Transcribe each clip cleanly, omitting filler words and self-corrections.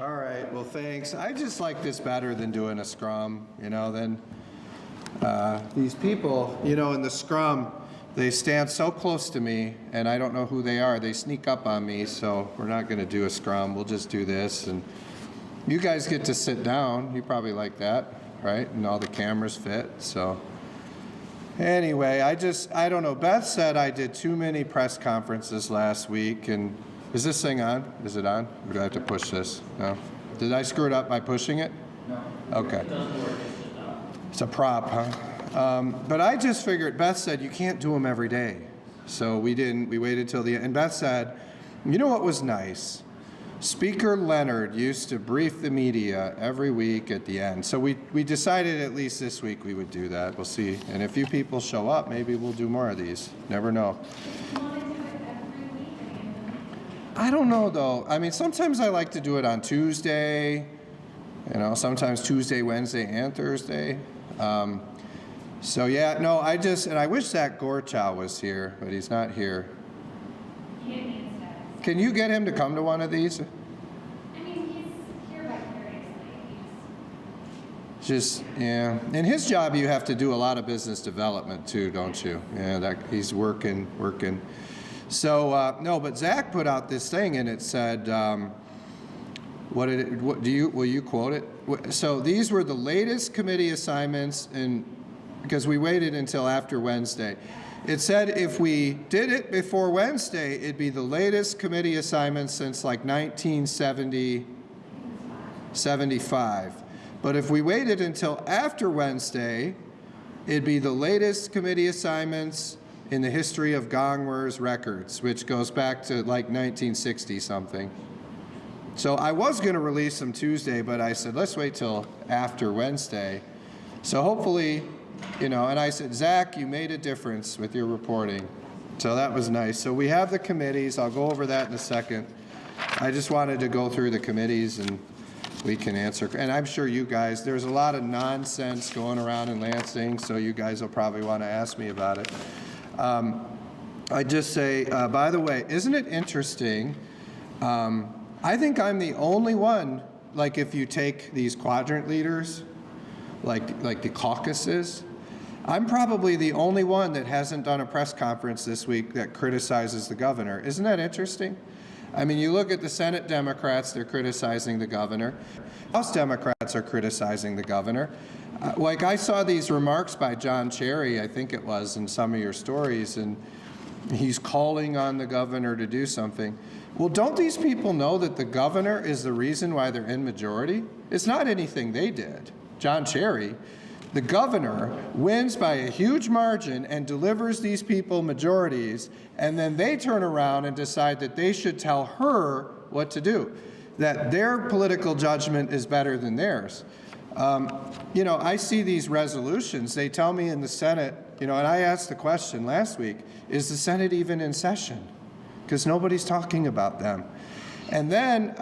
All right, well, thanks. I just like this better than doing a scrum, than these people, in the scrum, they stand so close to me, and I don't know who they are. They sneak up on me, so we're not going to do a scrum. We'll just do this, and you guys get to sit down. You probably like that, right? And all the cameras fit, so. Anyway, I don't know. Beth said I did too many press conferences last week, and is this thing on? Is it on? Or do I have to push this? No? Did I screw it up by pushing it? No. Okay. It doesn't work. It's just on. It's a prop, huh? But I just figured, Beth said, you can't do them every day. So we didn't. We waited till the end. And Beth said, you know what was nice? Speaker Leonard used to brief the media every week at the end. So we decided at least this week we would do that. We'll see. And if you people show up, maybe we'll do more of these. Never know. I don't know, though. I mean, sometimes I like to do it on Tuesday, sometimes Tuesday, Wednesday, and Thursday. So, yeah, no, and I wish Zach Gorchow was here, but he's not here. Can you get him to come to one of these? I mean, he's here vicariously. Just, yeah. In his job, you have to do a lot of business development, too, don't you? Yeah, he's working. So, no, but Zach put out this thing, and it said, will you quote it? So these were the latest committee assignments, because we waited until after Wednesday. It said if we did it before Wednesday, it'd be the latest committee assignment since like 1975. But if we waited until after Wednesday, it'd be the latest committee assignments in the history of Gongwer's records, which goes back to like 1960 something. So I was going to release them Tuesday, but I said, let's wait till after Wednesday. So hopefully, and I said, Zach, you made a difference with your reporting. So that was nice. So we have the committees. I'll go over that in a second. I just wanted to go through the committees and we can answer. And I'm sure you guys, there's a lot of nonsense going around in Lansing, so you guys will probably want to ask me about it. I just say, by the way, isn't it interesting? I think I'm the only one, like if you take these quadrant leaders, like the caucuses, I'm probably the only one that hasn't done a press conference this week that criticizes the governor. Isn't that interesting? I mean, you look at the Senate Democrats, they're criticizing the governor. House Democrats are criticizing the governor. Like I saw these remarks by John Cherry, I think it was, in some of your stories, and he's calling on the governor to do something. Well, don't these people know that the governor is the reason why they're in majority? It's not anything they did. John Cherry, the governor, wins by a huge margin and delivers these people majorities, and then they turn around and decide that they should tell her what to do, that their political judgment is better than theirs. I see these resolutions. They tell me in the Senate, and I asked the question last week, is the Senate even in session? Because nobody's talking about them. And then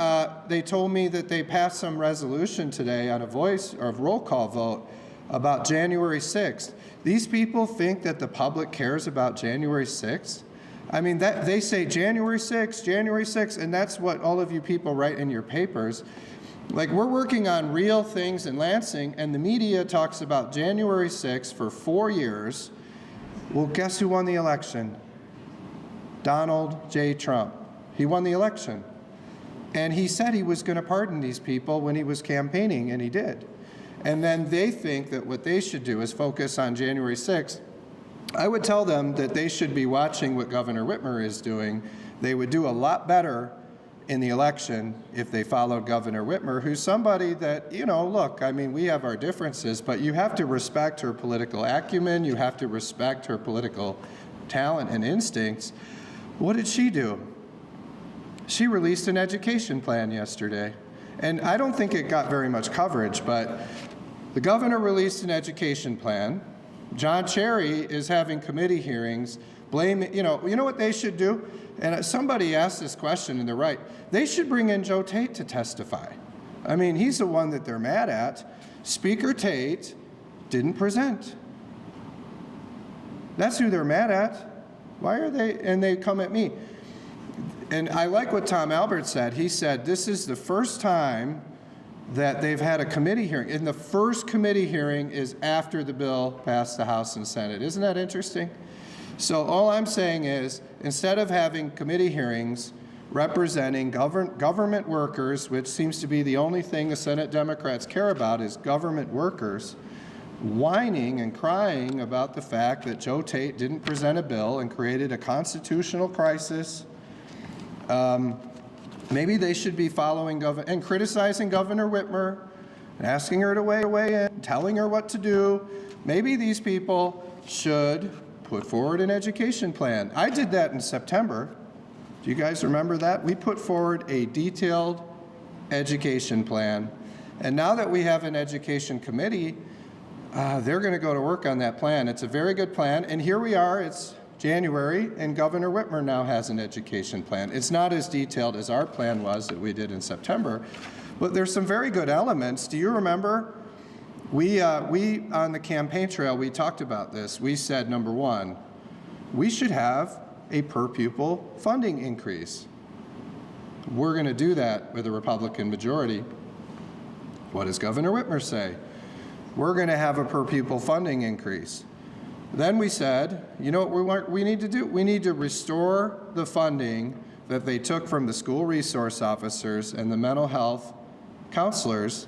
they told me that they passed some resolution today on a voice or a roll call vote about January 6th. These people think that the public cares about January 6th? I mean, they say January 6th, and that's what all of you people write in your papers. Like, we're working on real things in Lansing, and the media talks about January 6th for 4 years. Well, guess who won the election? Donald J. Trump. He won the election. And he said he was going to pardon these people when he was campaigning, and he did. And then they think that what they should do is focus on January 6th. I would tell them that they should be watching what Governor Whitmer is doing. They would do a lot better in the election if they followed Governor Whitmer, who's somebody that, look, I mean, we have our differences, but you have to respect her political acumen. You have to respect her political talent and instincts. What did she do? She released an education plan yesterday. And I don't think it got very much coverage, but the governor released an education plan. John Cherry is having committee hearings. You know what they should do? And somebody asked this question, and they're right. They should bring in Joe Tate to testify. I mean, he's the one that they're mad at. Speaker Tate didn't present. That's who they're mad at. Why are they? And they come at me. And I like what Tom Albert said. He said this is the first time that they've had a committee hearing. And the first committee hearing is after the bill passed the House and Senate. Isn't that interesting? So all I'm saying is, instead of having committee hearings representing government workers, which seems to be the only thing the Senate Democrats care about is government workers, whining and crying about the fact that Joe Tate didn't present a bill and created a constitutional crisis, maybe they should be following and criticizing Governor Whitmer, and asking her to weigh in, telling her what to do. Maybe these people should put forward an education plan. I did that in September. Do you guys remember that? We put forward a detailed education plan. And now that we have an education committee, they're going to go to work on that plan. It's a very good plan. And here we are, it's January, and Governor Whitmer now has an education plan. It's not as detailed as our plan was that we did in September, but there's some very good elements. Do you remember? We on the campaign trail, we talked about this. We said, number one, we should have a per pupil funding increase. We're going to do that with a Republican majority. What does Governor Whitmer say? We're going to have a per pupil funding increase. Then we said, you know what we need to do? We need to restore the funding that they took from the school resource officers and the mental health counselors.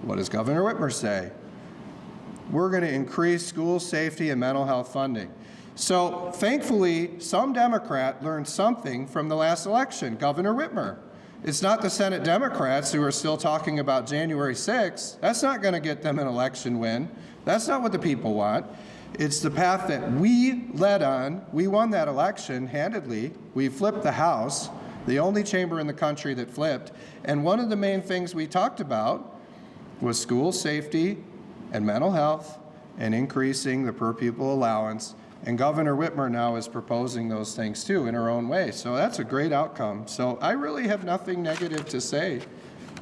What does Governor Whitmer say? We're going to increase school safety and mental health funding. So thankfully, some Democrat learned something from the last election, Governor Whitmer. It's not the Senate Democrats who are still talking about January 6th. That's not going to get them an election win. That's not what the people want. It's the path that we led on. We won that election handedly. We flipped the House, the only chamber in the country that flipped. And one of the main things we talked about was school safety and mental health and increasing the per pupil allowance. And Governor Whitmer now is proposing those things too in her own way. So that's a great outcome. So I really have nothing negative to say.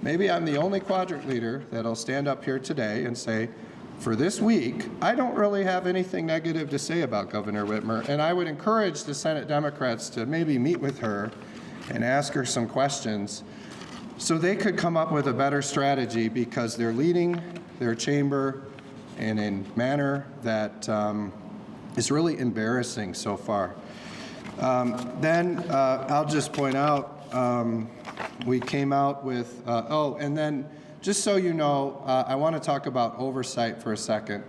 Maybe I'm the only quadrant leader that'll stand up here today and say, for this week, I don't really have anything negative to say about Governor Whitmer. And I would encourage the Senate Democrats to maybe meet with her and ask her some questions so they could come up with a better strategy, because they're leading their chamber in a manner that is really embarrassing so far. Then I'll just point out, we came out with, and then just so you know, I want to talk about oversight for a second.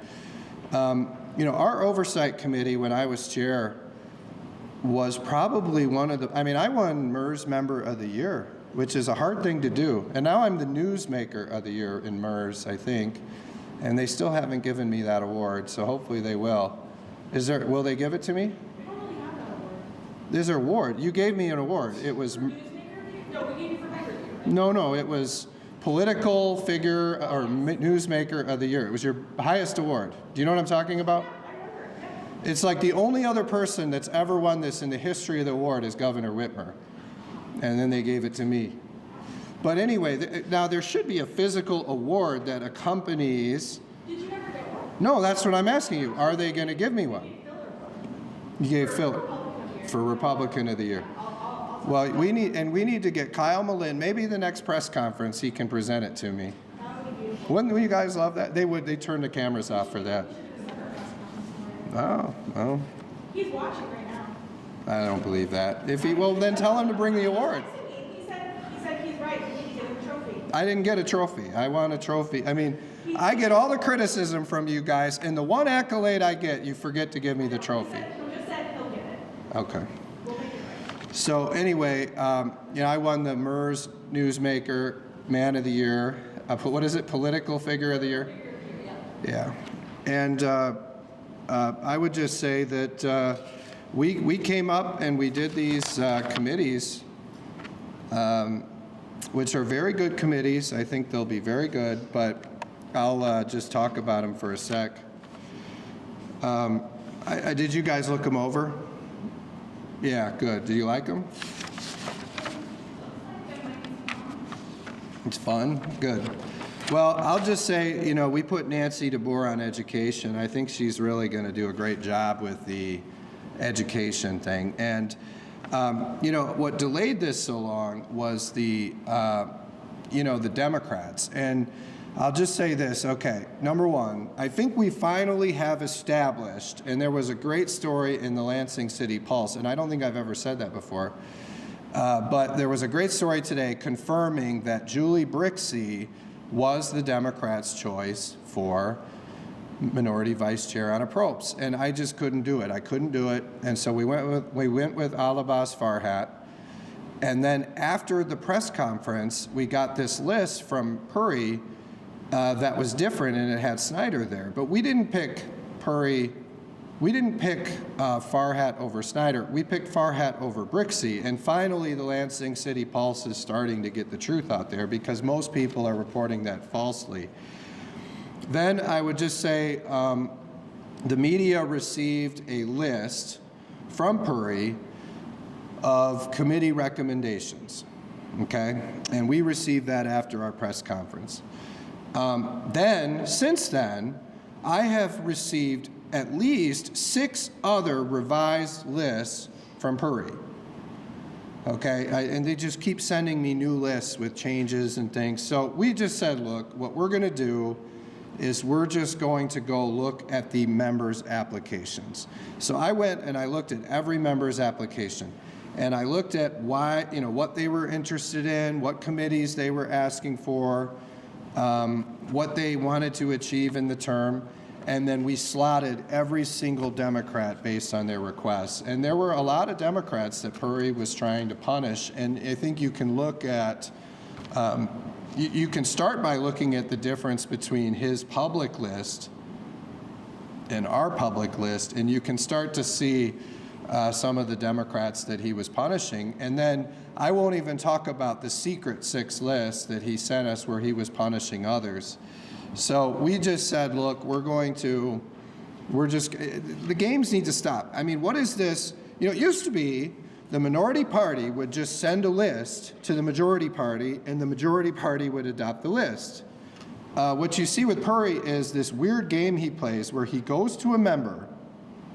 Our oversight committee, when I was chair, was probably one of the, I won MERS Member of the Year, which is a hard thing to do. And now I'm the Newsmaker of the Year in MERS, I think. And they still haven't given me that award, so hopefully they will. Will they give it to me? We don't really have that award. There's an award. You gave me an award. It was, Newsmaker? No, we gave you for Becker Year, right? no, it was Political Figure or Newsmaker of the Year. It was your highest award. Do you know what I'm talking about? I remember, yeah. It's like the only other person that's ever won this in the history of the award is Governor Whitmer. And then they gave it to me. But anyway, now there should be a physical award that accompanies. Did you never get one? No, that's what I'm asking you. Are they going to give me one? You gave Phil for Republican of the Year. Well, we need to get Kyle Malin. Maybe the next press conference he can present it to me. Wouldn't you guys love that? They turn the cameras off for that. Oh, well. He's watching right now. I don't believe that. Then tell him to bring the award. He said he's right. We need to get him a trophy. I didn't get a trophy. I want a trophy. I get all the criticism from you guys, and the one accolade I get, you forget to give me the trophy. He just said he'll get it. Okay. We'll make it right. So anyway, I won the MERS Newsmaker Man of the Year. What is it? Political Figure of the Year? Yeah. And I would just say that we came up and we did these committees, which are very good committees. I think they'll be very good, but I'll just talk about them for a sec. Did you guys look them over? Yeah, good. Do you like them? It's fun? Good. Well, I'll just say, we put Nancy DeBoer on education. I think she's really going to do a great job with the education thing. And You know, what delayed this so long was the Democrats. And I'll just say this, okay, number one, I think we finally have established, and there was a great story in the Lansing City Pulse, and I don't think I've ever said that before, but there was a great story today confirming that Julie Brixey was the Democrats' choice for minority vice chair on Probst, and I just couldn't do it. I couldn't do it, and so we went with Alabas Farhat. And then after the press conference, we got this list from Puri that was different, and it had Snyder there. But we didn't pick Puri. We didn't pick Farhat over Snyder. We picked Farhat over Brixey. And finally, the Lansing City Pulse is starting to get the truth out there because most people are reporting that falsely. Then I would just say the media received a list from Puri of committee recommendations, okay? And we received that after our press conference. Since then, I have received at least 6 other revised lists from Puri, okay? And they just keep sending me new lists with changes and things. So we just said, look, what we're gonna do is we're just going to go look at the members' applications. So I went and I looked at every member's application. And I looked at why, you know, what they were interested in, what committees they were asking for, what they wanted to achieve in the term, and then we slotted every single Democrat based on their requests. And there were a lot of Democrats that Puri was trying to punish, and I think you can look at, you can start by looking at the difference between his public list and our public list, and you can start to see some of the Democrats that he was punishing. And then I won't even talk about the secret 6 lists that he sent us where he was punishing others. So we just said, look, the games need to stop. I mean, what is this? You know, it used to be the minority party would just send a list to the majority party and the majority party would adopt the list. What you see with Puri is this weird game he plays where he goes to a member,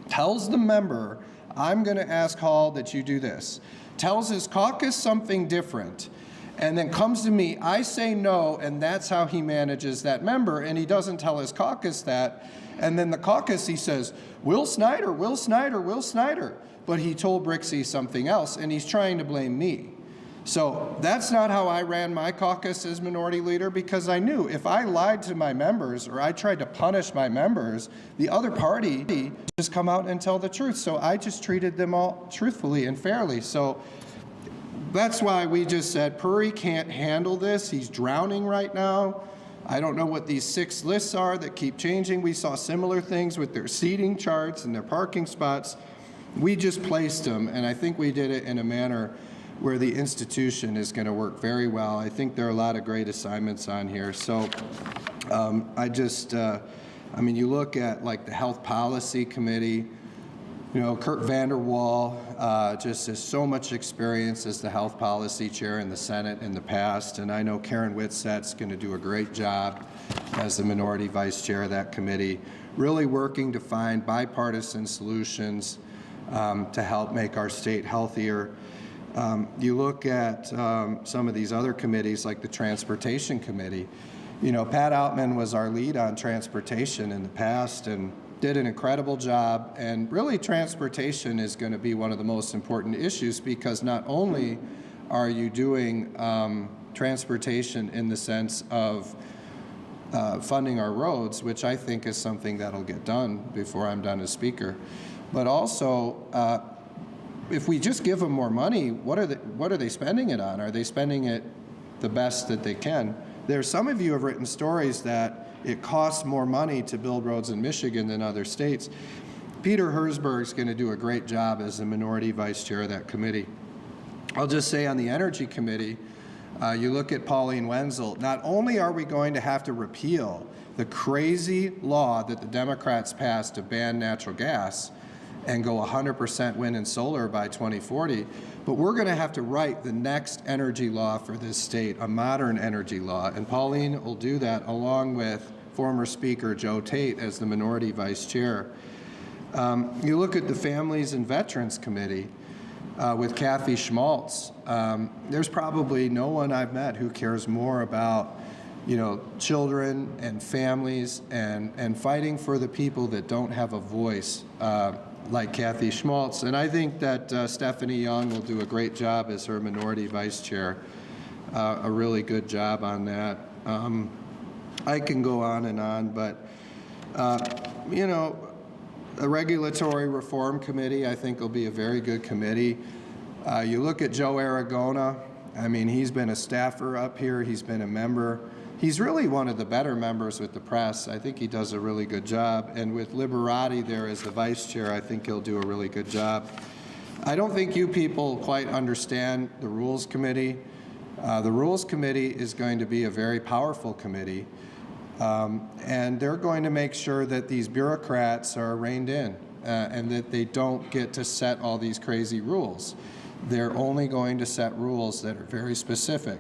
tells the member, I'm going to ask Hall that you do this, tells his caucus something different, and then comes to me, I say no, and that's how he manages that member, and he doesn't tell his caucus that. And then the caucus, he says, Will Snyder, Will Snyder, Will Snyder. But he told Brixey something else, and he's trying to blame me. So that's not how I ran my caucus as minority leader, because I knew if I lied to my members or I tried to punish my members, the other party would just come out and tell the truth. So I just treated them all truthfully and fairly. So that's why we just said Puri can't handle this. He's drowning right now. I don't know what these 6 lists are that keep changing. We saw similar things with their seating charts and their parking spots. We just placed them, and I think we did it in a manner where the institution is going to work very well. I think there are a lot of great assignments on here. So I mean, you look at like the Health Policy Committee, you know, Kurt Vanderwall just has so much experience as the Health Policy Chair in the Senate in the past, and I know Karen Whitsett's going to do a great job as the Minority Vice Chair of that committee, really working to find bipartisan solutions to help make our state healthier. You look at some of these other committees like the Transportation Committee. You know, Pat Outman was our lead on transportation in the past and did an incredible job. And really, transportation is going to be one of the most important issues because not only are you doing transportation in the sense of funding our roads, which I think is something that'll get done before I'm done as Speaker, but also if we just give them more money, what are they spending it on? Are they spending it the best that they can? Some of you have written stories that it costs more money to build roads in Michigan than other states. Peter Herzberg's going to do a great job as the minority vice chair of that committee. I'll just say on the Energy Committee, you look at Pauline Wenzel, not only are we going to have to repeal the crazy law that the Democrats passed to ban natural gas and go 100% wind and solar by 2040, but we're going to have to write the next energy law for this state, a modern energy law, and Pauline will do that along with former Speaker Joe Tate as the minority vice chair. You look at the Families and Veterans Committee. with Kathy Schmaltz. There's probably no one I've met who cares more about, children and families and fighting for the people that don't have a voice, like Kathy Schmaltz. And I think that Stephanie Young will do a great job as her minority vice chair, a really good job on that. I can go on, but, the Regulatory Reform Committee, I think, will be a very good committee. You look at Joe Aragona. I mean, he's been a staffer up here. He's been a member. He's really one of the better members with the press. I think he does a really good job. And with Liberati there as the vice chair, I think he'll do a really good job. I don't think you people quite understand the Rules Committee. The Rules Committee is going to be a very powerful committee. And they're going to make sure that these bureaucrats are reined in and that they don't get to set all these crazy rules. They're only going to set rules that are very specific.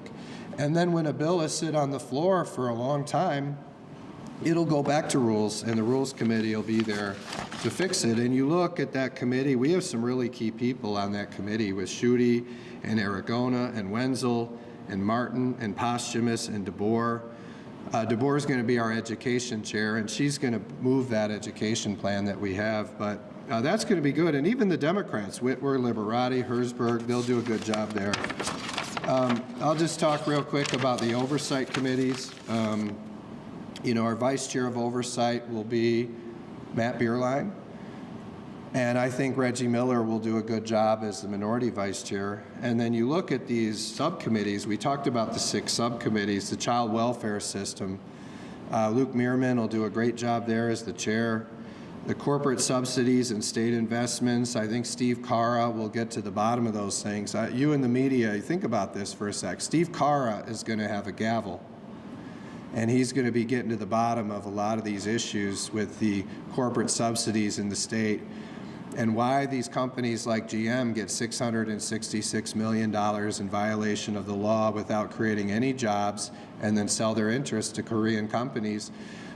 And then when a bill is sit on the floor for a long time, it'll go back to rules, and the Rules Committee will be there to fix it. And you look at that committee, we have some really key people on that committee with Schuette and Aragona and Wenzel and Martin and Posthumus and DeBoer. DeBoer is going to be our education chair, and she's going to move that education plan that we have. But that's going to be good. And even the Democrats, Whitwer, Liberati, Herzberg, they'll do a good job there. I'll just talk real quick about the oversight committees. Our vice chair of oversight will be Matt Bierlein. And I think Reggie Miller will do a good job as the minority vice chair. And then you look at these subcommittees. We talked about the 6 subcommittees, the child welfare system. Luke Meerman will do a great job there as the chair. The corporate subsidies and state investments, I think Steve Cara will get to the bottom of those things. You in the media, you think about this for a sec. Steve Cara is going to have a gavel. And he's going to be getting to the bottom of a lot of these issues with the corporate subsidies in the state, and why these companies like GM get $666 million in violation of the law without creating any jobs and then sell their interest to Korean companies.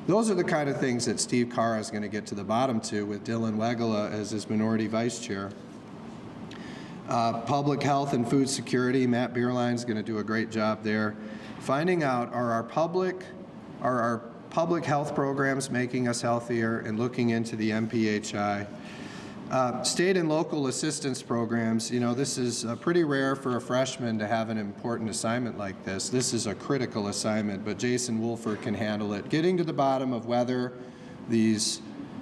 Those are the kind of things that Steve Cara is going to get to the bottom to with Dylan Wegela as his minority vice chair. Public health and food security, Matt Bierlein is going to do a great job there. Finding out, are our public health programs making us healthier, and looking into the MPHI. State and local assistance programs, this is pretty rare for a freshman to have an important assignment like this. This is a critical assignment, but Jason Wolford can handle it. Getting to the bottom of whether these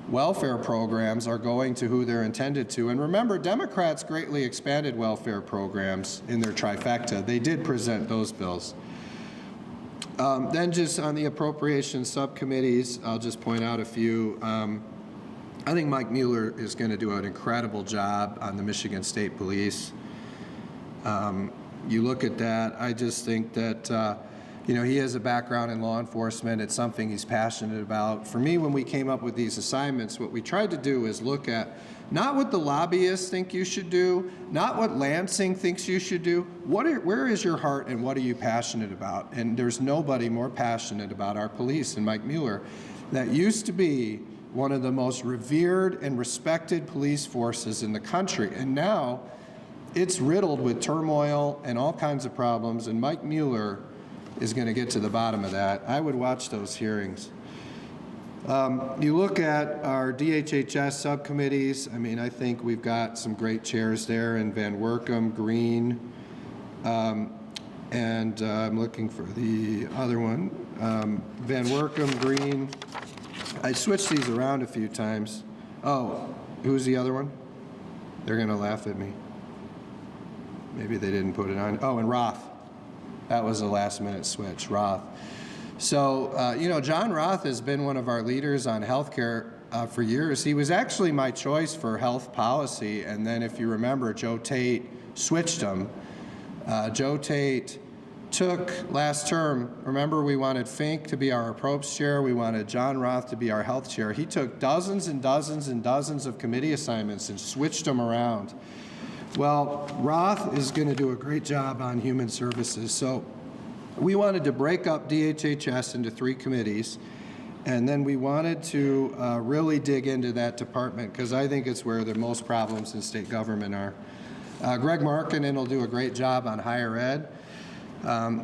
welfare programs are going to who they're intended to. And remember, Democrats greatly expanded welfare programs in their trifecta. They did present those bills. Then just on the appropriations subcommittees, I'll just point out a few. I think Mike Mueller is going to do an incredible job on the Michigan State Police. You look at that, I just think that, he has a background in law enforcement. It's something he's passionate about. For me, when we came up with these assignments, what we tried to do is look at not what the lobbyists think you should do, not what Lansing thinks you should do. Where is your heart and what are you passionate about? And there's nobody more passionate about our police than Mike Mueller. That used to be one of the most revered and respected police forces in the country. And now it's riddled with turmoil and all kinds of problems, and Mike Mueller is going to get to the bottom of that. I would watch those hearings. You look at our DHHS subcommittees. I mean, I think we've got some great chairs there, and Van Werkum, Green, and I'm looking for the other one. Van Werkum, Green. I switched these around a few times. Oh, who's the other one? They're going to laugh at me. Maybe they didn't put it on. Oh, and Roth. That was a last-minute switch, Roth. So, John Roth has been one of our leaders on healthcare for years. He was actually my choice for health policy, and then if you remember, Joe Tate switched him. Joe Tate took last term, remember we wanted Fink to be our approach chair, we wanted John Roth to be our health chair. He took dozens and dozens and dozens of committee assignments and switched them around. Well, Roth is going to do a great job on human services. So we wanted to break up DHHS into 3 committees, and then we wanted to really dig into that department because I think it's where the most problems in state government are. Greg Markinen will do a great job on higher ed.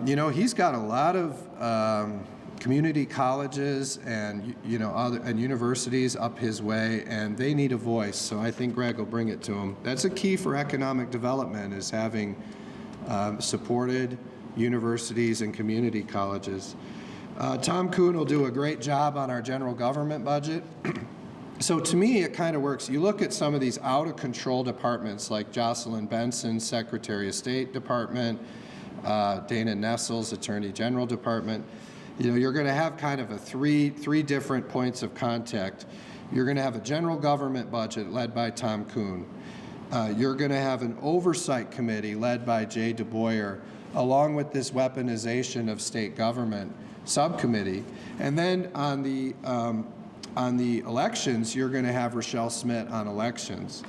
You know, he's got a lot of community colleges and, you know, and universities up his way, and they need a voice. So I think Greg will bring it to them. That's a key for economic development, is having supported universities and community colleges. Tom Kuhn will do a great job on our general government budget. So to me, it kind of works. You look at some of these out-of-control departments like Jocelyn Benson, Secretary of State Department, Dana Nessels, Attorney General Department. You know, you're going to have kind of a three different points of contact. You're going to have a general government budget led by Tom Kuhn. You're going to have an oversight committee led by Jay DeBoyer, along with this weaponization of state government subcommittee. And then on the elections, you're going to have Rochelle Smith on elections,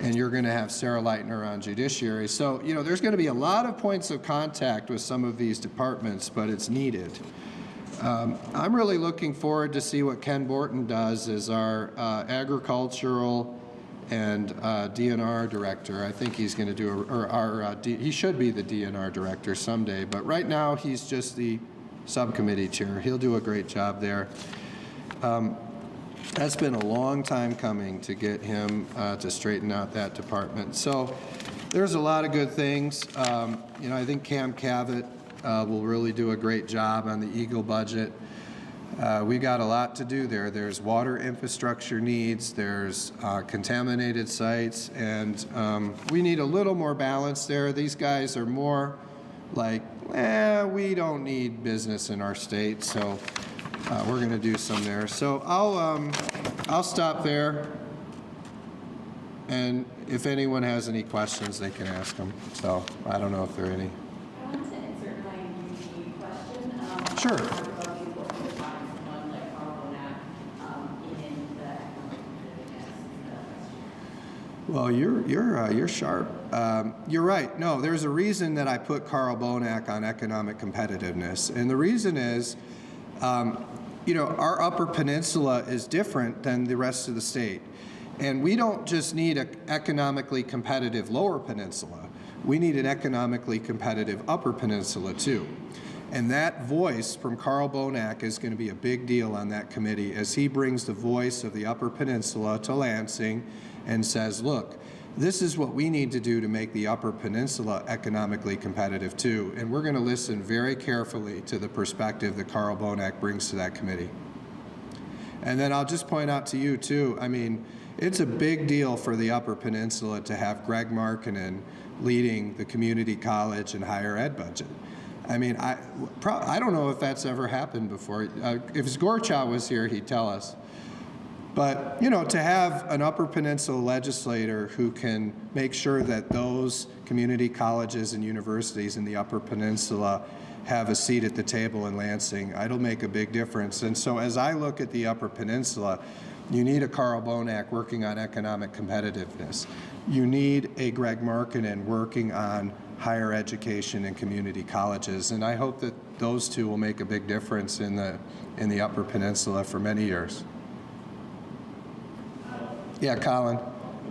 and you're going to have Sarah Leitner on judiciary. So, you know, there's going to be a lot of points of contact with some of these departments, but it's needed. I'm really looking forward to see what Ken Borton does as our agricultural and DNR director. I think he's going to do, he should be the DNR director someday, but right now he's just the subcommittee chair. He'll do a great job there. That's been a long time coming to get him to straighten out that department. So there's a lot of good things. You know, I think Cam Cavett will really do a great job on the Eagle budget. We got a lot to do there. There's water infrastructure needs, there's contaminated sites, and we need a little more balance there. These guys are more like, we don't need business in our state, so we're going to do some there. So I'll stop there, and if anyone has any questions, they can ask them. So I don't know if there are any. I want to answer my question. Sure. About the importance of having someone like Carl Bonak in the economic competitiveness. Well, you're sharp. You're right. No, there's a reason that I put Carl Bonak on economic competitiveness, and the reason is, you know, our Upper Peninsula is different than the rest of the state, and we don't just need an economically competitive Lower Peninsula. We need an economically competitive Upper Peninsula too. And that voice from Carl Bonak is going to be a big deal on that committee as he brings the voice of the Upper Peninsula to Lansing and says, look, this is what we need to do to make the Upper Peninsula economically competitive too. And we're going to listen very carefully to the perspective that Carl Bonak brings to that committee. And then I'll just point out to you too, I mean, it's a big deal for the Upper Peninsula to have Greg Markinen leading the community college and higher ed budget. I mean, I don't know if that's ever happened before. If Zgorcha was here, he'd tell us. But, you know, to have an Upper Peninsula legislator who can make sure that those community colleges and universities in the Upper Peninsula have a seat at the table in Lansing, it'll make a big difference. And so as I look at the Upper Peninsula, you need a Carl Bonak working on economic competitiveness. You need a Greg Markinen working on higher education and community colleges. And I hope that those two will make a big difference in the Upper Peninsula for many years. Yeah, Colin. The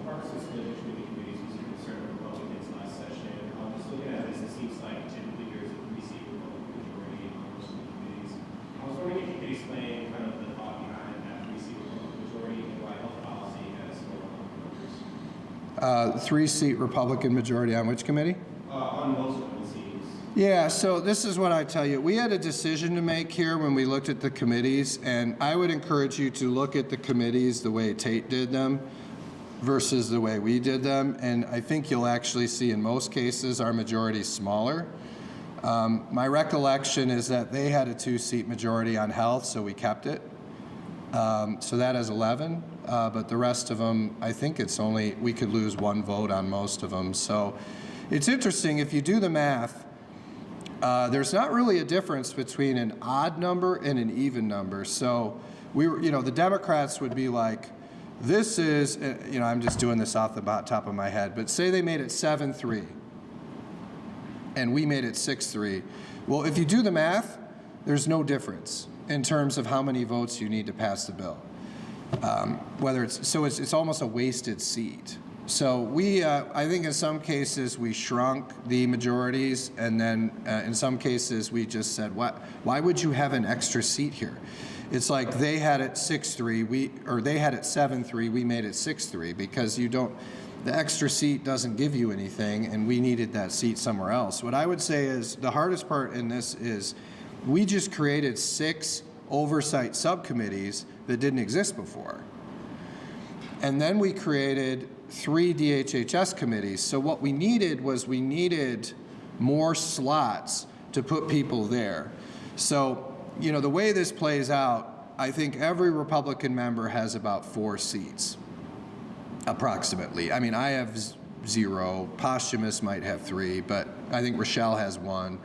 Parks and Facilities Committee was a concern of Republicans last session. Just looking at this, it seems like typically there's a three-seat Republican majority on most of the committees. I was wondering if you could explain kind of the thought behind that three-seat Republican majority and why health policy has more members. Three-seat Republican majority on which committee? On most of them, it seems. Yeah, so this is what I tell you. We had a decision to make here when we looked at the committees, and I would encourage you to look at the committees the way Tate did them versus the way we did them, and I think you'll actually see in most cases our majority is smaller. My recollection is that they had a two-seat majority on health, so we kept it. So that is 11, but the rest of them, I think it's only, we could lose one vote on most of them. So it's interesting, if you do the math, there's not really a difference between an odd number and an even number. So we were, you know, the Democrats would be like, this is, you know, I'm just doing this off the top of my head, but say they made it 7-3 and we made it 6-3. Well, if you do the math, there's no difference in terms of how many votes you need to pass the bill. Whether it's, so it's almost a wasted seat. So we, I think in some cases we shrunk the majorities, and then in some cases we just said, why would you have an extra seat here? It's like they had it 6-3, or they had it 7-3, we made it 6-3, because you don't, the extra seat doesn't give you anything, and we needed that seat somewhere else. What I would say is the hardest part in this is we just created 6 oversight subcommittees that didn't exist before. And then we created 3 DHHS committees. So what we needed was we needed more slots to put people there. So, you know, the way this plays out, I think every Republican member has about 4 seats, approximately. I mean, I have 0. Posthumous might have 3, but I think Rochelle has 1.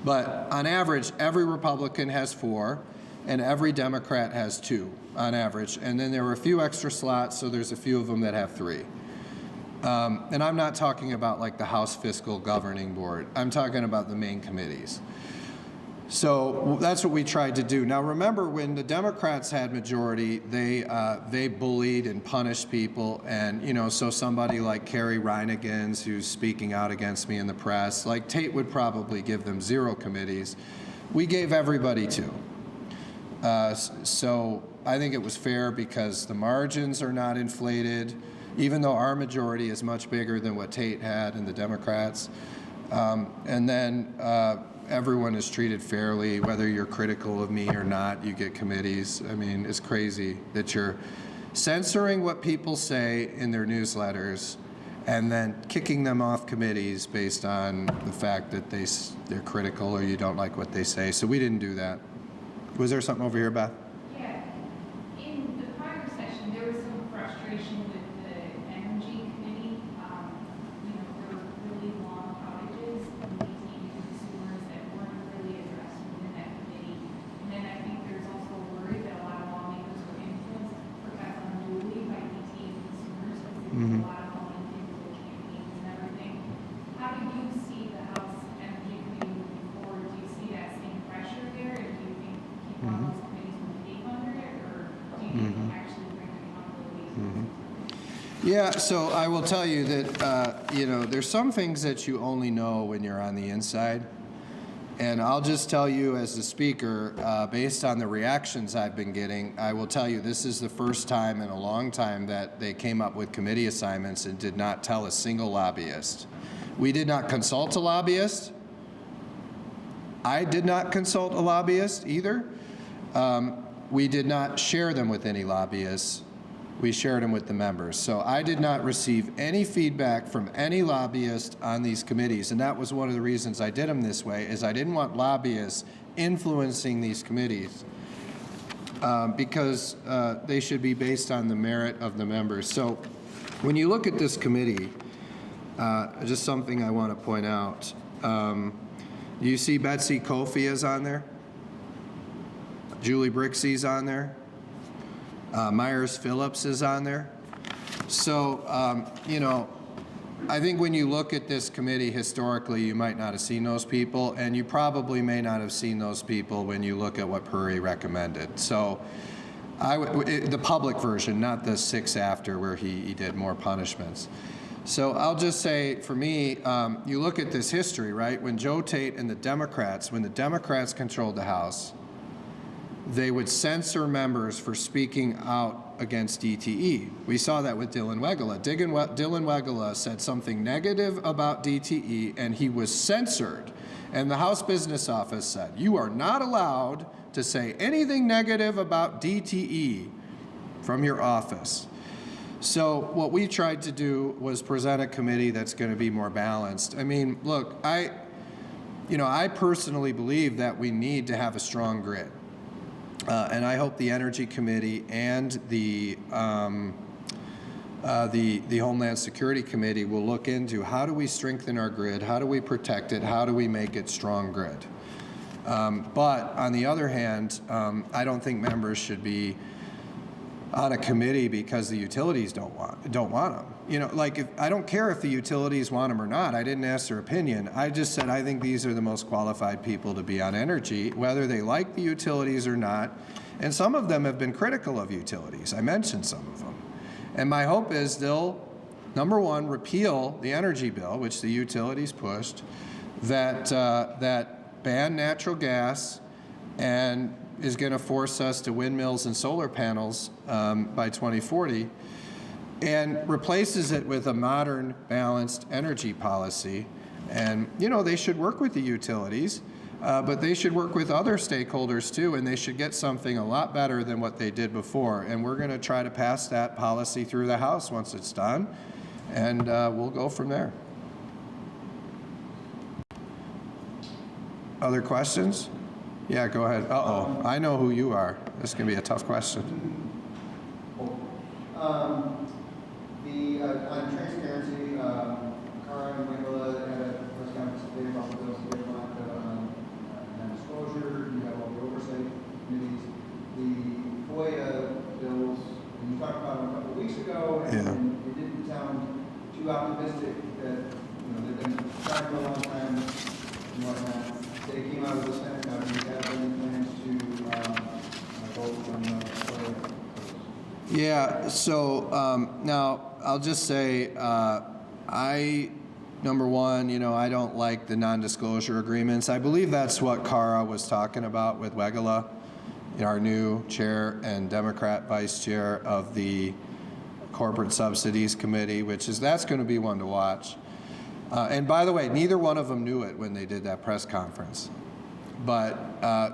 But on average, every Republican has 4, and every Democrat has 2 on average. And then there were a few extra slots, so there's a few of them that have 3. And I'm not talking about like the House Fiscal Governing Board. I'm talking about the main committees. So that's what we tried to do. Now remember, when the Democrats had majority, they bullied and punished people, and you know, so somebody like Carrie Reinigans, who's speaking out against me in the press, like Tate would probably give them 0 committees. We gave everybody 2. So I think it was fair because the margins are not inflated, even though our majority is much bigger than what Tate had and the Democrats. And then everyone is treated fairly, whether you're critical of me or not, you get committees. I mean, it's crazy that you're censoring what people say in their newsletters and then kicking them off committees based on the fact that they're critical or you don't like what they say. So we didn't do that. Was there something over here, Beth? Yeah, in the prior session, there was some frustration with the Energy Committee. You know, there were really long outages and maintaining consumers that weren't really addressed within that committee. And then I think there's also a worry that a lot of lawmakers were influenced, perhaps unduly, by DTE consumers, because there was a lot of lawmaking into the campaigns and everything. How do you see the House Energy Committee moving forward? Do you see that same pressure there, and do you think those committees will take under it, or do you think they'll actually bring accountability? Yeah, so I will tell you that, you know, there's some things that you only know when you're on the inside. And I'll just tell you as the speaker, based on the reactions I've been getting, I will tell you this is the first time in a long time that they came up with committee assignments and did not tell a single lobbyist. We did not consult a lobbyist. I did not consult a lobbyist either. We did not share them with any lobbyists. We shared them with the members. So I did not receive any feedback from any lobbyist on these committees. And that was one of the reasons I did them this way, is I didn't want lobbyists influencing these committees because they should be based on the merit of the members. So when you look at this committee, just something I want to point out. You see Betsy Kofi is on there. Julie Brixey's on there. Myers Phillips is on there. So, you know, I think when you look at this committee historically, you might not have seen those people, and you probably may not have seen those people when you look at what Puri recommended. So, the public version, not the 6 after where he did more punishments. So I'll just say, for me, you look at this history, right? When Joe Tate and the Democrats controlled the House, they would censor members for speaking out against DTE. We saw that with Dylan Wegela. Dylan Wegela said something negative about DTE, and he was censored. And the House Business Office said, you are not allowed to say anything negative about DTE from your office. So what we tried to do was present a committee that's going to be more balanced. I mean, look, I personally believe that we need to have a strong grid. And I hope the Energy Committee and the Homeland Security Committee will look into how do we strengthen our grid, how do we protect it, how do we make it strong grid. But on the other hand, I don't think members should be on a committee because the utilities don't want them. You know, like I don't care if the utilities want them or not. I didn't ask their opinion. I just said I think these are the most qualified people to be on energy, whether they like the utilities or not. And some of them have been critical of utilities. I mentioned some of them. And my hope is they'll number one, repeal the energy bill, which the utilities pushed, that ban natural gas and is going to force us to windmills and solar panels by 2040, and replaces it with a modern, balanced energy policy. And, you know, they should work with the utilities, but they should work with other stakeholders too, and they should get something a lot better than what they did before. And we're going to try to pass that policy through the House once it's done, and we'll go from there. Other questions? Yeah, go ahead. Uh-oh, I know who you are. This is going to be a tough question. On transparency, Cara and Wendella had a press conference today about the bills they want, non-disclosure, you have all the oversight committees. The FOIA bills, you talked about them a couple of weeks ago, and it didn't sound too optimistic that, you know, they've been trying for a long time and whatnot. They came out of the Senate, now do you have any plans to vote on the FOIA? Yeah, so now I'll just say, number one, you know, I don't like the non-disclosure agreements. I believe that's what Cara was talking about with Wegela, our new chair and Democrat vice chair of the Corporate Subsidies Committee, that's going to be one to watch. And by the way, neither one of them knew it when they did that press conference. But,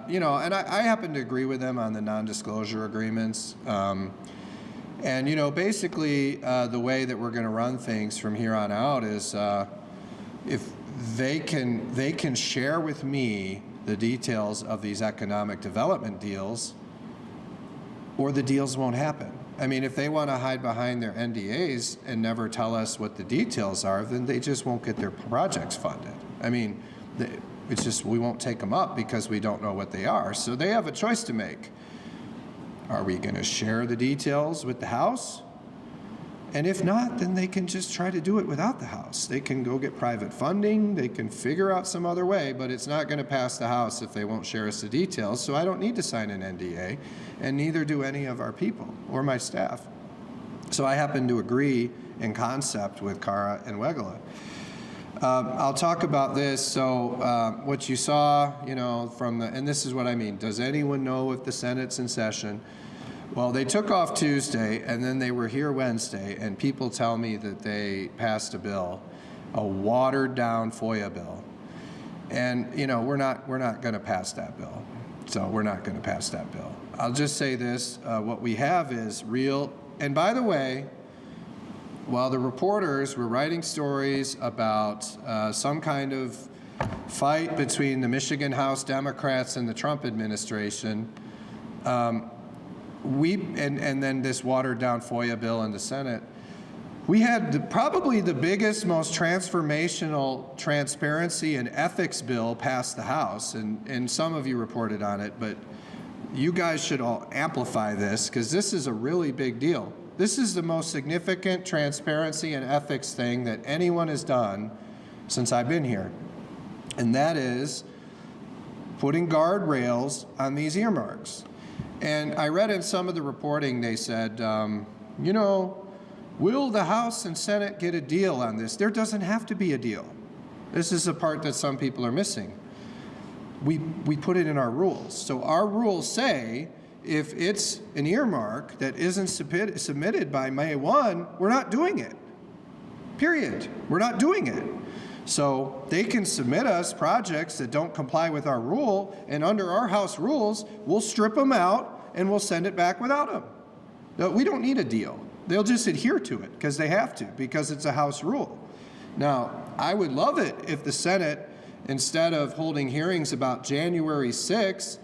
you know, and I happen to agree with them on the non-disclosure agreements. And, you know, basically the way that we're going to run things from here on out is if they can share with me the details of these economic development deals, or the deals won't happen. I mean, if they want to hide behind their NDAs and never tell us what the details are, then they just won't get their projects funded. I mean, it's just we won't take them up because we don't know what they are. So they have a choice to make. Are we going to share the details with the House? And if not, then they can just try to do it without the House. They can go get private funding. They can figure out some other way, but it's not going to pass the House if they won't share us the details. So I don't need to sign an NDA, and neither do any of our people or my staff. So I happen to agree in concept with Cara and Wegela. I'll talk about this. So what you saw, you know, and this is what I mean. Does anyone know if the Senate's in session? Well, they took off Tuesday, and then they were here Wednesday, and people tell me that they passed a bill, a watered-down FOIA bill. And, you know, we're not going to pass that bill. So we're not going to pass that bill. I'll just say this. What we have is real, and by the way, while the reporters were writing stories about some kind of fight between the Michigan House Democrats and the Trump administration, and then this watered-down FOIA bill in the Senate, we had probably the biggest, most transformational transparency and ethics bill pass the House, and some of you reported on it, but you guys should all amplify this because this is a really big deal. This is the most significant transparency and ethics thing that anyone has done since I've been here, and that is putting guardrails on these earmarks. And I read in some of the reporting, they said, you know, will the House and Senate get a deal on this? There doesn't have to be a deal. This is the part that some people are missing. We put it in our rules. So our rules say if it's an earmark that isn't submitted by May 1, we're not doing it. Period. We're not doing it. So they can submit us projects that don't comply with our rule, and under our House rules, we'll strip them out and we'll send it back without them. No, we don't need a deal. They'll just adhere to it because they have to, because it's a House rule. Now, I would love it if the Senate, instead of holding hearings about January 6th,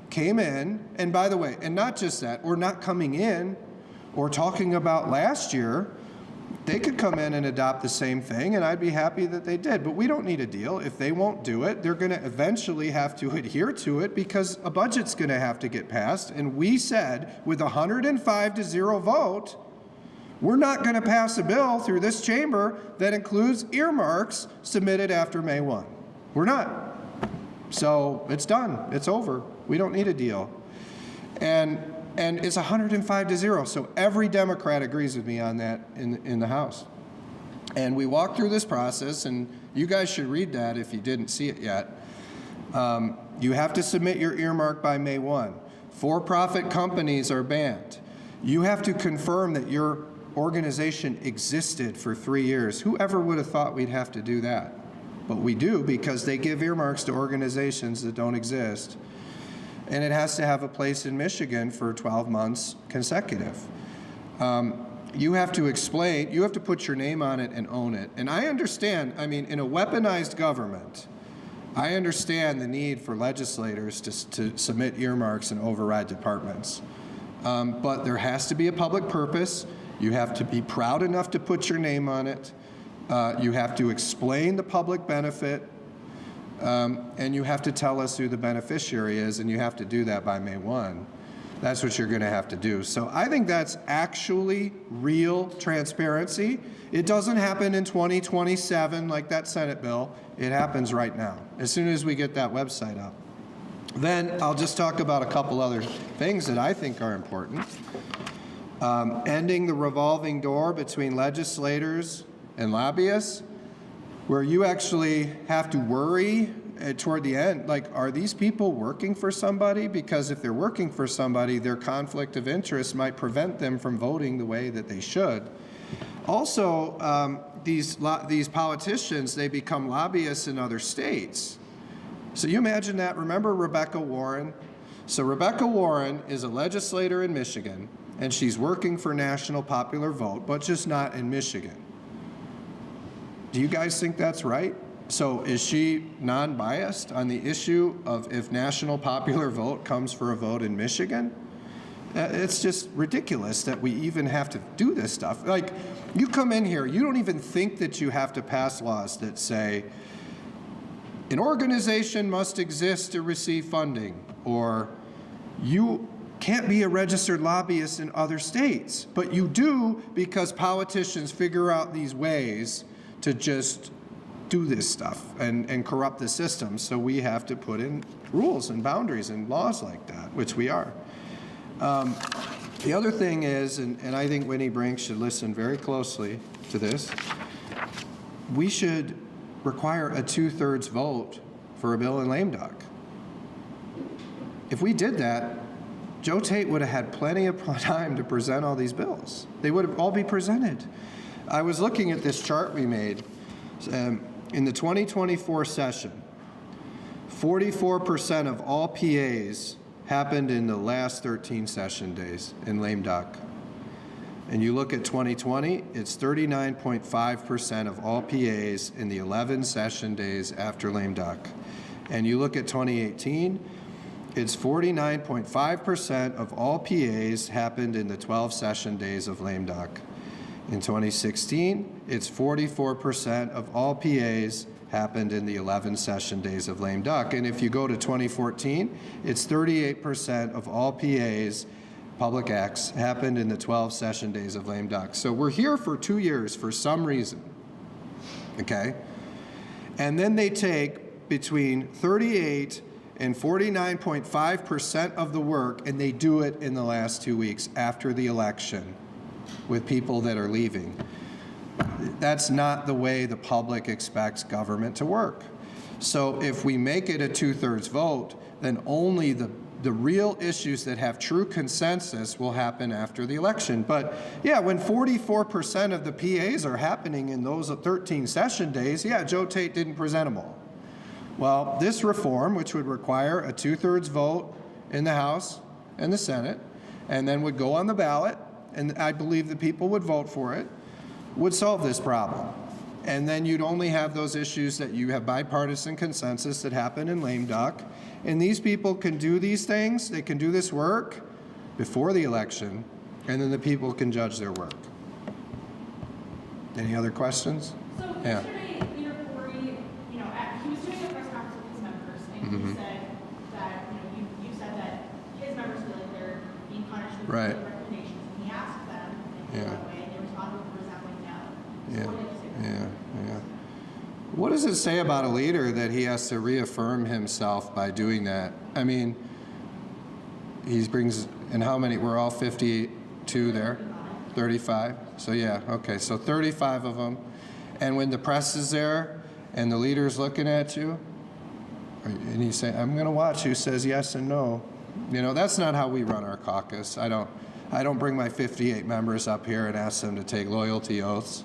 came in, and by the way, and not just that, or not coming in, or talking about last year, they could come in and adopt the same thing, and I'd be happy that they did. But we don't need a deal. If they won't do it, they're going to eventually have to adhere to it because a budget's going to have to get passed. And we said, with a 105-0 vote, we're not going to pass a bill through this chamber that includes earmarks submitted after May 1. We're not. So it's done. It's over. We don't need a deal. And it's 105-0. So every Democrat agrees with me on that in the House. And we walked through this process, and you guys should read that if you didn't see it yet. You have to submit your earmark by May 1. For-profit companies are banned. You have to confirm that your organization existed for 3 years. Whoever would have thought we'd have to do that? But we do, because they give earmarks to organizations that don't exist. And it has to have a place in Michigan for 12 months consecutive. You have to explain, you have to put your name on it and own it. And I understand, I mean, in a weaponized government, I understand the need for legislators to submit earmarks and override departments. But there has to be a public purpose. You have to be proud enough to put your name on it. You have to explain the public benefit. And you have to tell us who the beneficiary is, and you have to do that by May 1. That's what you're going to have to do. So I think that's actually real transparency. It doesn't happen in 2027 like that Senate bill. It happens right now, as soon as we get that website up. Then I'll just talk about a couple other things that I think are important. Ending the revolving door between legislators and lobbyists, where you actually have to worry toward the end, like, are these people working for somebody? Because if they're working for somebody, their conflict of interest might prevent them from voting the way that they should. Also, these politicians, they become lobbyists in other states. So you imagine that. Remember Rebecca Warren? So Rebecca Warren is a legislator in Michigan, and she's working for national popular vote, but just not in Michigan. Do you guys think that's right? So is she non-biased on the issue of if national popular vote comes for a vote in Michigan? It's just ridiculous that we even have to do this stuff. Like, you come in here, you don't even think that you have to pass laws that say an organization must exist to receive funding, or you can't be a registered lobbyist in other states. But you do, because politicians figure out these ways to just do this stuff and corrupt the system. So we have to put in rules and boundaries and laws like that, which we are. The other thing is, and I think Winnie Brink should listen very closely to this, we should require a 2/3 vote for a bill in lame duck. If we did that, Joe Tate would have had plenty of time to present all these bills. They would have all be presented. I was looking at this chart we made. In the 2024 session, 44% of all PAs happened in the last 13 session days in lame duck. And you look at 2020, it's 39.5% of all PAs in the 11 session days after lame duck. And you look at 2018, it's 49.5% of all PAs happened in the 12 session days of lame duck. In 2016, it's 44% of all PAs happened in the 11 session days of lame duck. And if you go to 2014, it's 38% of all PAs, public acts, happened in the 12 session days of lame duck. So we're here for 2 years for some reason, okay? And then they take between 38 and 49.5% of the work, and they do it in the last 2 weeks after the election with people that are leaving. That's not the way the public expects government to work. So if we make it a 2/3 vote, then only the real issues that have true consensus will happen after the election. But yeah, when 44% of the PAs are happening in those 13 session days, yeah, Joe Tate didn't present them all. Well, this reform, which would require a 2/3 vote in the House and the Senate, and then would go on the ballot, and I believe the people would vote for it, would solve this problem. And then you'd only have those issues that you have bipartisan consensus that happen in lame duck. And these people can do these things, they can do this work before the election, and then the people can judge their work. Any other questions? So Yeah. yesterday, Leader Corey, he was doing a press conference with his members, and he said that, you said that his members feel like they're being punished with Right. recommendations. And he asked them, and Yeah. that way, and they responded with a resounding no. So Yeah. what did you say? Yeah. What does it say about a leader that he has to reaffirm himself by doing that? I mean, he brings, and how many, we're all 52 there? 35? So yeah, okay, so 35 of them. And when the press is there and the leader's looking at you, and you say, I'm going to watch who says yes and no. You know, that's not how we run our caucus. I don't bring my 58 members up here and ask them to take loyalty oaths.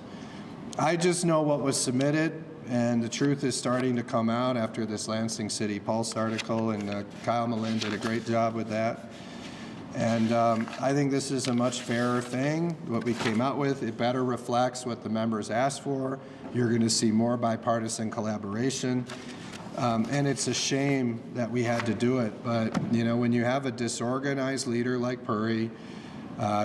I just know what was submitted, and the truth is starting to come out after this Lansing City Pulse article, and Kyle Malin did a great job with that. And I think this is a much fairer thing, what we came out with. It better reflects what the members asked for. You're going to see more bipartisan collaboration. And it's a shame that we had to do it. But, you know, when you have a disorganized leader like Puri,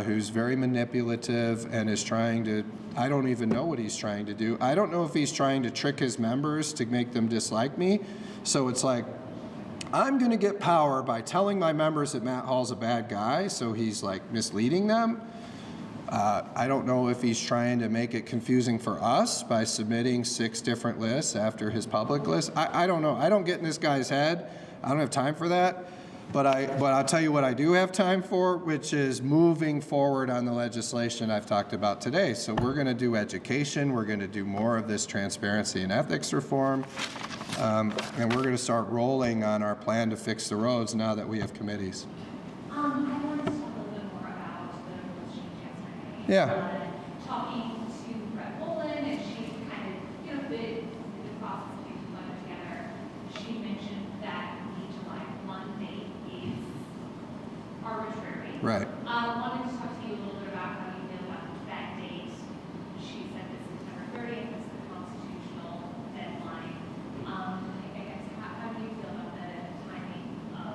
who's very manipulative and is trying to, I don't even know what he's trying to do. I don't know if he's trying to trick his members to make them dislike me. So it's like, I'm going to get power by telling my members that Matt Hall's a bad guy, so he's like misleading them. I don't know if he's trying to make it confusing for us by submitting 6 different lists after his public list. I don't know. I don't get in this guy's head. I don't have time for that. But I'll tell you what I do have time for, which is moving forward on the legislation I've talked about today. So we're going to do education. We're going to do more of this transparency and ethics reform. And we're going to start rolling on our plan to fix the roads now that we have committees. I wanted to talk a little bit more about the motion yesterday. Yeah. Talking to Brett Bolin, and she kind of, you know, the process of getting together together. She mentioned that the July 1 date is arbitrary. Right. Wanted to talk to you a little bit about how you feel about that date. She said that September 30th is the constitutional deadline. I guess, how do you feel about the timing of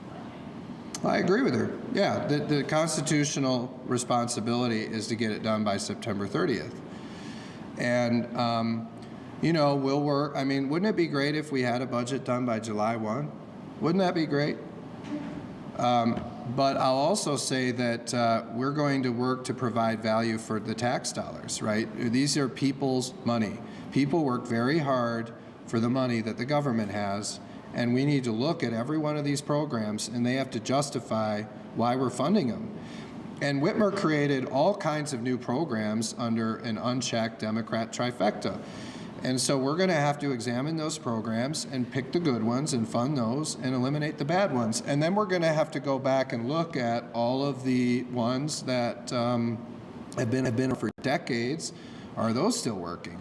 budget? I agree with her. Yeah, the constitutional responsibility is to get it done by September 30th. And, you know, we'll work. I mean, wouldn't it be great if we had a budget done by July 1? Wouldn't that be great? But I'll also say that we're going to work to provide value for the tax dollars, right? These are people's money. People work very hard for the money that the government has, and we need to look at every one of these programs, and they have to justify why we're funding them. And Whitmer created all kinds of new programs under an unchecked Democrat trifecta. And so we're going to have to examine those programs and pick the good ones and fund those and eliminate the bad ones. And then we're going to have to go back and look at all of the ones that have been for decades. Are those still working?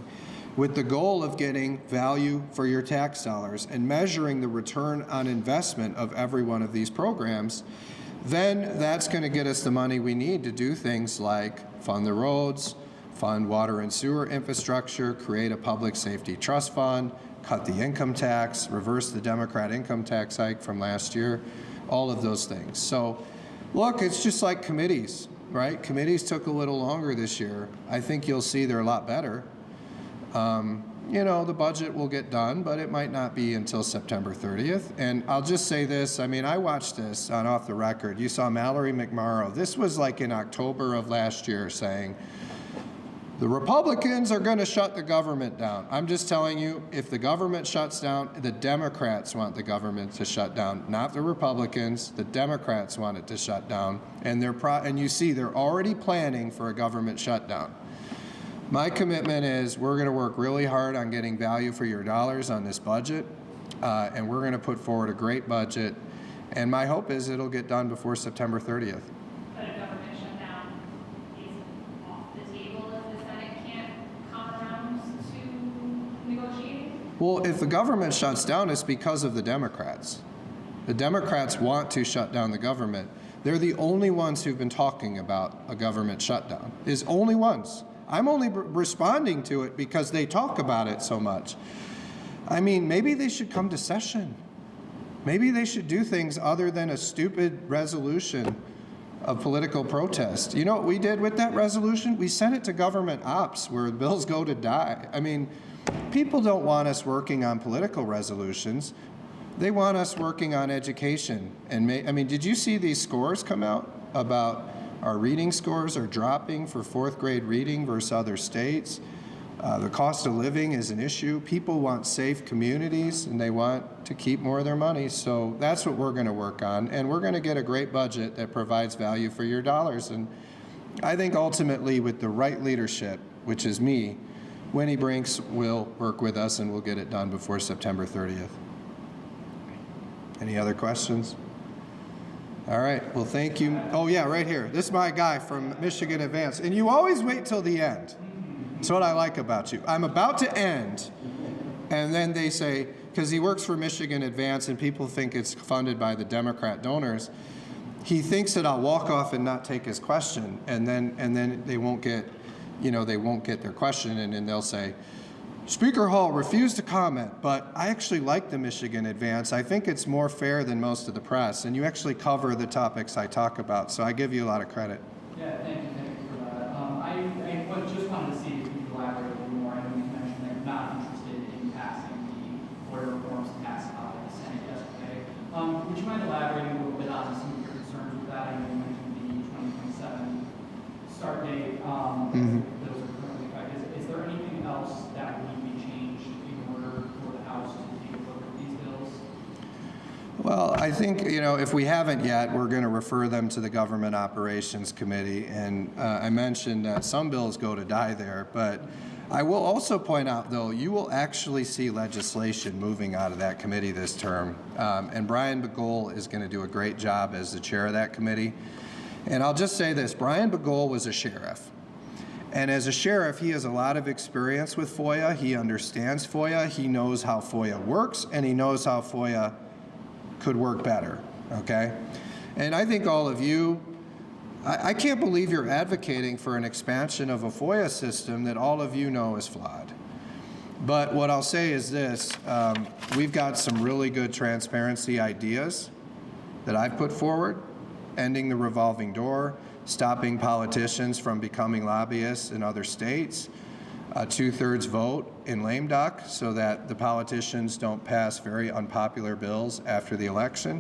With the goal of getting value for your tax dollars and measuring the return on investment of every one of these programs, then that's going to get us the money we need to do things like fund the roads, fund water and sewer infrastructure, create a public safety trust fund, cut the income tax, reverse the Democrat income tax hike from last year, all of those things. So, look, it's just like committees, right? Committees took a little longer this year. I think you'll see they're a lot better. You know, the budget will get done, but it might not be until September 30th. And I'll just say this, I mean, I watched this on Off the Record. You saw Mallory McMorrow. This was like in October of last year saying, the Republicans are going to shut the government down. I'm just telling you, if the government shuts down, the Democrats want the government to shut down, not the Republicans. The Democrats want it to shut down. And and you see, they're already planning for a government shutdown. My commitment is we're going to work really hard on getting value for your dollars on this budget, and we're going to put forward a great budget. And my hope is it'll get done before September 30th. But a government shutdown is off the table if the Senate can't come around to negotiating? Well, if the government shuts down, it's because of the Democrats. The Democrats want to shut down the government. They're the only ones who've been talking about a government shutdown. Is only ones. I'm only responding to it because they talk about it so much. I mean, maybe they should come to session. Maybe they should do things other than a stupid resolution of political protest. You know what we did with that resolution? We sent it to government ops where bills go to die. I mean, people don't want us working on political resolutions. They want us working on education. And I mean, did you see these scores come out about our reading scores are dropping for 4th grade reading versus other states? The cost of living is an issue. People want safe communities, and they want to keep more of their money. So that's what we're going to work on. And we're going to get a great budget that provides value for your dollars. And I think ultimately with the right leadership, which is me, Winnie Brinks will work with us and we'll get it done before September 30th. Any other questions? All right, well, thank you. Oh yeah, right here. This is my guy from Michigan Advance. And you always wait till the end. That's what I like about you. I'm about to end, and then they say, because he works for Michigan Advance and people think it's funded by the Democrat donors, he thinks that I'll walk off and not take his question, and then they won't get, they won't get their question, and then they'll say, Speaker Hall refused to comment, but I actually like the Michigan Advance. I think it's more fair than most of the press, and you actually cover the topics I talk about, so I give you a lot of credit. Yeah, thank you for that. Just wanted to see if you could elaborate a little more. I know you mentioned that you're not interested in passing the FOIA reforms passed by the Senate yesterday. Would you mind elaborating a little bit on some of your concerns with that? I know you mentioned the 2027 start date. Those are currently effective. Is there anything else that would need to be changed in order for the House to take a look at these bills? Well, I think, if we haven't yet, we're going to refer them to the Government Operations Committee. And I mentioned that some bills go to die there. But I will also point out, though, you will actually see legislation moving out of that committee this term. And Brian Begole is going to do a great job as the chair of that committee. And I'll just say this, Brian Begole was a sheriff. And as a sheriff, he has a lot of experience with FOIA. He understands FOIA. He knows how FOIA works, and he knows how FOIA could work better, okay? And I think all of you, I can't believe you're advocating for an expansion of a FOIA system that all of you know is flawed. But what I'll say is this, we've got some really good transparency ideas that I've put forward, ending the revolving door, stopping politicians from becoming lobbyists in other states, a 2/3 vote in lame duck so that the politicians don't pass very unpopular bills after the election.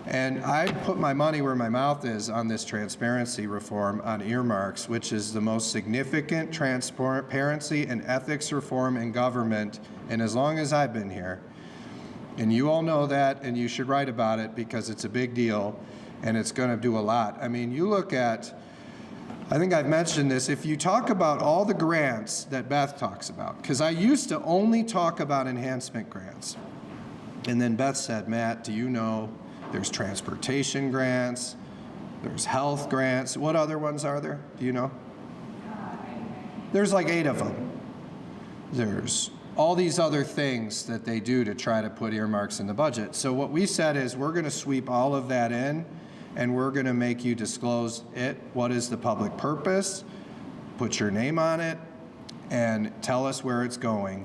And I put my money where my mouth is on this transparency reform on earmarks, which is the most significant transparency and ethics reform in government, and as long as I've been here. And you all know that, and you should write about it because it's a big deal, and it's going to do a lot. I mean, you look at, I think I've mentioned this, if you talk about all the grants that Beth talks about, because I used to only talk about enhancement grants. And then Beth said, Matt, do you know there's transportation grants, there's health grants, what other ones are there? Do you know? There's like 8 of them. There's all these other things that they do to try to put earmarks in the budget. So what we said is we're going to sweep all of that in, and we're going to make you disclose it. What is the public purpose? Put your name on it and tell us where it's going.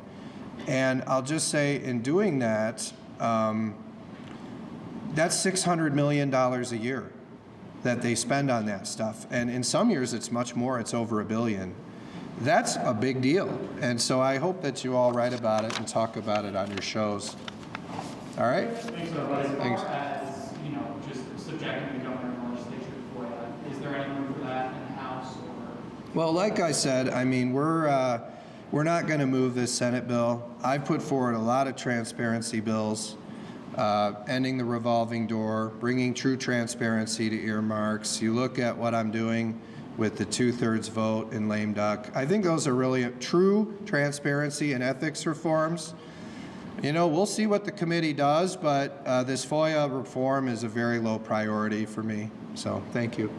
And I'll just say in doing that, that's $600 million a year that they spend on that stuff. And in some years it's much more, it's over $1 billion. That's a big deal. And so I hope that you all write about it and talk about it on your shows. All right? Thanks, but as Thanks. far as, just subjecting the governor and legislature to FOIA, is there any room for that in the House? Well, like I said, I mean, we're not going to move this Senate bill. I've put forward a lot of transparency bills, ending the revolving door, bringing true transparency to earmarks. You look at what I'm doing with the 2/3 vote in lame duck. I think those are really true transparency and ethics reforms. We'll see what the committee does, but this FOIA reform is a very low priority for me. So thank you.